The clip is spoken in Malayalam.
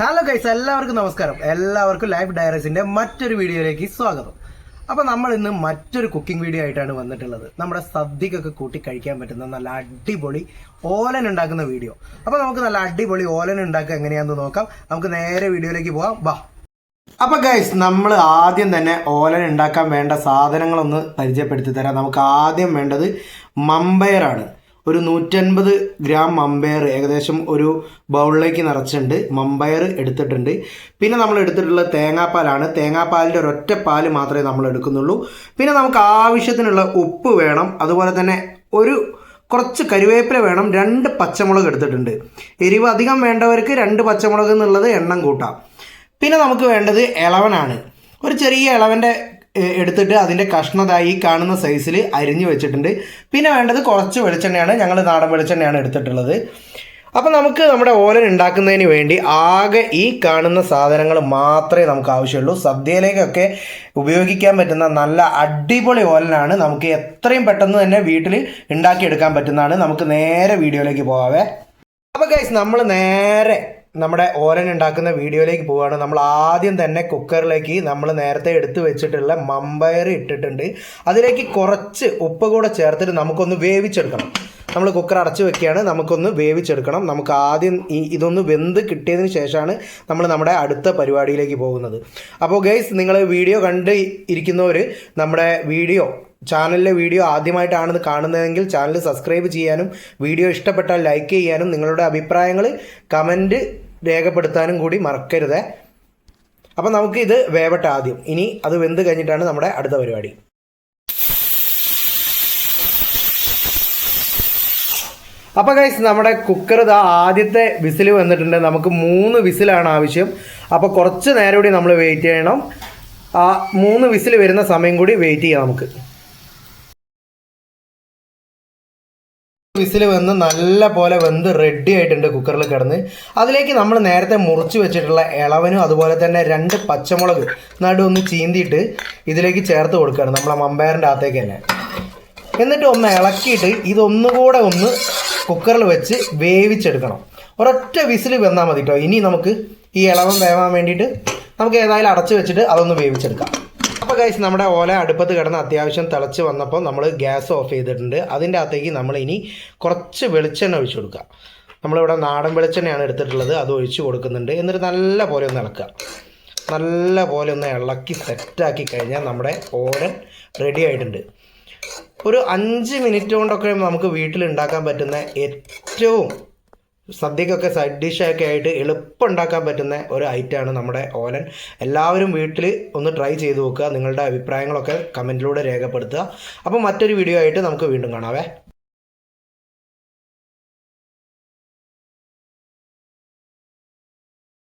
ഹലോ ഗൈസ്, എല്ലാവർക്കും നമസ്കാരം. എല്ലാവർക്കും ലൈഫ് ഡയറീസിന്റെ മറ്റൊരു വീഡിയോയിലേക്ക് സ്വാഗതം. അപ്പോൾ നമ്മൾ ഇന്ന് മറ്റൊരു കുക്കിംഗ് വീഡിയോ ആയിട്ടാണ് വന്നിട്ടുള്ളത്. നമ്മുടെ സദ്യക്കൊക്കെ കൂട്ടി കഴിക്കാൻ പറ്റുന്ന നല്ല അടിപൊളി ഓലൻ ഉണ്ടാക്കുന്ന വീഡിയോ. അപ്പോൾ നമുക്ക് നല്ല അടിപൊളി ഓലൻ ഉണ്ടാക്കുക എങ്ങനെയാണെന്ന് നോക്കാം. നമുക്ക് നേരെ വീഡിയോയിലേക്ക് പോകാം. വാ. അപ്പോൾ ഗൈസ്, നമ്മൾ ആദ്യം തന്നെ ഓലൻ ഉണ്ടാക്കാൻ വേണ്ട സാധനങ്ങളൊന്ന് പരിചയപ്പെടുത്തി തരാം. നമുക്ക് ആദ്യം വേണ്ടത് മമ്പയറാണ്. ഒരു 150 ഗ്രാം മമ്പയർ ഏകദേശം ഒരു ബൗളിലേക്ക് നിറച്ചിട്ടുണ്ട്. മമ്പയർ എടുത്തിട്ടുണ്ട്. പിന്നെ നമ്മൾ എടുത്തിട്ടുള്ളത് തേങ്ങാപ്പാലാണ്. തേങ്ങാപ്പാലിൻ്റെ ഒരൊറ്റ പാല് മാത്രമേ നമ്മൾ എടുക്കുന്നുള്ളൂ. പിന്നെ നമുക്ക് ആവശ്യത്തിനുള്ള ഉപ്പ് വേണം. അതുപോലെ തന്നെ കുറച്ച് കരിവേപ്പില വേണം. 2 പച്ചമുളക് എടുത്തിട്ടുണ്ട്. എരിവ് അധികം വേണ്ടവർക്ക് 2 പച്ചമുളക് എന്നുള്ളത് എണ്ണം കൂട്ടാം. പിന്നെ നമുക്ക് വേണ്ടത് ഇളവനാണ്. ഒരു ചെറിയ ഇളവൻ്റെ എടുത്തിട്ട് അതിൻ്റെ കഷ്ണതായി കാണുന്ന സൈസിൽ അരിഞ്ഞു വെച്ചിട്ടുണ്ട്. പിന്നെ വേണ്ടത് കുറച്ച് വെളിച്ചെണ്ണയാണ്. ഞങ്ങൾ നാടൻ വെളിച്ചെണ്ണയാണ് എടുത്തിട്ടുള്ളത്. അപ്പോൾ നമുക്ക് നമ്മുടെ ഓലൻ ഉണ്ടാക്കുന്നതിന് വേണ്ടി ആകെ ഈ കാണുന്ന സാധനങ്ങൾ മാത്രമേ നമുക്ക് ആവശ്യമുള്ളൂ. സദ്യയിലേക്കൊക്കെ ഉപയോഗിക്കാൻ പറ്റുന്ന നല്ല അടിപൊളി ഓലനാണ്. നമുക്ക് എത്രയും പെട്ടെന്ന് തന്നെ വീട്ടിൽ ഉണ്ടാക്കിയെടുക്കാൻ പറ്റുന്നതാണ്. നമുക്ക് നേരെ വീഡിയോയിലേക്ക് പോകാവേ. അപ്പോൾ ഗൈസ്, നമ്മൾ നേരെ നമ്മുടെ ഓലൻ ഉണ്ടാക്കുന്ന വീഡിയോയിലേക്ക് പോവുകയാണ്. നമ്മൾ ആദ്യം തന്നെ കുക്കറിലേക്ക് നമ്മൾ നേരത്തെ എടുത്ത് വെച്ചിട്ടുള്ള മമ്പയർ ഇട്ടിട്ടുണ്ട്. അതിലേക്ക് കുറച്ച് ഉപ്പ് കൂടെ ചേർത്തിട്ട് നമുക്കൊന്ന് വേവിച്ചെടുക്കണം. നമ്മൾ കുക്കർ അടച്ചു വെക്കുകയാണ്. നമുക്കൊന്ന് വേവിച്ചെടുക്കണം. നമുക്ക് ആദ്യം ഇതൊന്ന് വെന്ത് കിട്ടിയതിന് ശേഷമാണ് നമ്മൾ നമ്മുടെ അടുത്ത പരിപാടിയിലേക്ക് പോകുന്നത്. അപ്പോൾ ഗൈസ്, നിങ്ങൾ വീഡിയോ കണ്ട് ഇരിക്കുന്നവർ നമ്മുടെ ചാനലിലെ വീഡിയോ ആദ്യമായിട്ടാണ് കാണുന്നതെങ്കിൽ ചാനൽ സബ്സ്ക്രൈബ് ചെയ്യാനും വീഡിയോ ഇഷ്ടപ്പെട്ടാൽ ലൈക്ക് ചെയ്യാനും നിങ്ങളുടെ അഭിപ്രായങ്ങൾ കമൻറ്റ് രേഖപ്പെടുത്താനും കൂടി മറക്കരുത്. അപ്പോൾ നമുക്കിത് വേവട്ടെ ആദ്യം. ഇനി അത് വെന്ത് കഴിഞ്ഞിട്ടാണ് നമ്മുടെ അടുത്ത പരിപാടി. അപ്പോൾ ഗൈസ്, നമ്മുടെ കുക്കർ ആദ്യത്തെ വിസിൽ വന്നിട്ടുണ്ട്. നമുക്ക് 3 വിസിലാണ് ആവശ്യം. അപ്പോൾ കുറച്ച് നേരം കൂടി നമ്മൾ വെയിറ്റ് ചെയ്യണം. ആ 3 വിസിൽ വരുന്ന സമയം കൂടി വെയിറ്റ് ചെയ്യാം. നമുക്ക് വിസിൽ വന്ന് നല്ല പോലെ വെന്ത് റെഡി ആയിട്ടുണ്ട് കുക്കറിൽ കിടന്ന്. അതിലേക്ക് നമ്മൾ നേരത്തെ മുറിച്ച് വെച്ചിട്ടുള്ള ഇളവനും അതുപോലെ തന്നെ 2 പച്ചമുളക് ഒന്ന് ചീന്തിയിട്ട് ഇതിലേക്ക് ചേർത്ത് കൊടുക്കുകയാണ് നമ്മളെ മമ്പയറിൻ്റെ അകത്തേക്ക് തന്നെ. എന്നിട്ട് ഒന്ന് ഇളക്കിയിട്ട് ഇതൊന്നുകൂടെ ഒന്ന് കുക്കറിൽ വെച്ച് വേവിച്ചെടുക്കണം. ഒരൊറ്റ വിസിൽ വന്നാൽ മതി കേട്ടോ. ഇനി നമുക്ക് ഈ ഇളവൻ വേവാൻ വേണ്ടിയിട്ട് നമുക്ക് ഏതായാലും അടച്ചു വെച്ചിട്ട് അതൊന്ന് വേവിച്ചെടുക്കാം. അപ്പോൾ ഗൈസ്, നമ്മുടെ ഓല അടുപ്പത്ത് കിടന്ന് അത്യാവശ്യം തിളച്ച് വന്നപ്പോൾ നമ്മൾ ഗ്യാസ് ഓഫ് ചെയ്തിട്ടുണ്ട്. അതിൻ്റെ അകത്തേക്ക് നമ്മൾ ഇനി കുറച്ച് വെളിച്ചെണ്ണ ഒഴിച്ചു കൊടുക്കുക. നമ്മളിവിടെ നാടൻ വെളിച്ചെണ്ണയാണ് എടുത്തിട്ടുള്ളത്. അത് ഒഴിച്ച് കൊടുക്കുന്നുണ്ട്. എന്നിട്ട് നല്ല പോലെ ഒന്ന് ഇളക്കുക. നല്ല പോലെ ഒന്ന് ഇളക്കി സെറ്റാക്കി കഴിഞ്ഞാൽ നമ്മുടെ ഓലൻ റെഡി ആയിട്ടുണ്ട്. ഒരു 5 മിനിറ്റ് കൊണ്ടൊക്കെ നമുക്ക് വീട്ടിൽ ഉണ്ടാക്കാൻ പറ്റുന്ന ഏറ്റവും സദ്യക്കൊക്കെ സൈഡ് ഡിഷൊക്കെ ആയിട്ട് എളുപ്പം ഉണ്ടാക്കാൻ പറ്റുന്ന ഒരു ഐറ്റമാണ് നമ്മുടെ ഓലൻ. എല്ലാവരും വീട്ടിൽ ഒന്ന് ട്രൈ ചെയ്ത് നോക്കുക. നിങ്ങളുടെ അഭിപ്രായങ്ങളൊക്കെ കമൻറ്റിലൂടെ രേഖപ്പെടുത്തുക. അപ്പോൾ മറ്റൊരു വീഡിയോ ആയിട്ട് നമുക്ക് വീണ്ടും കാണാവേ.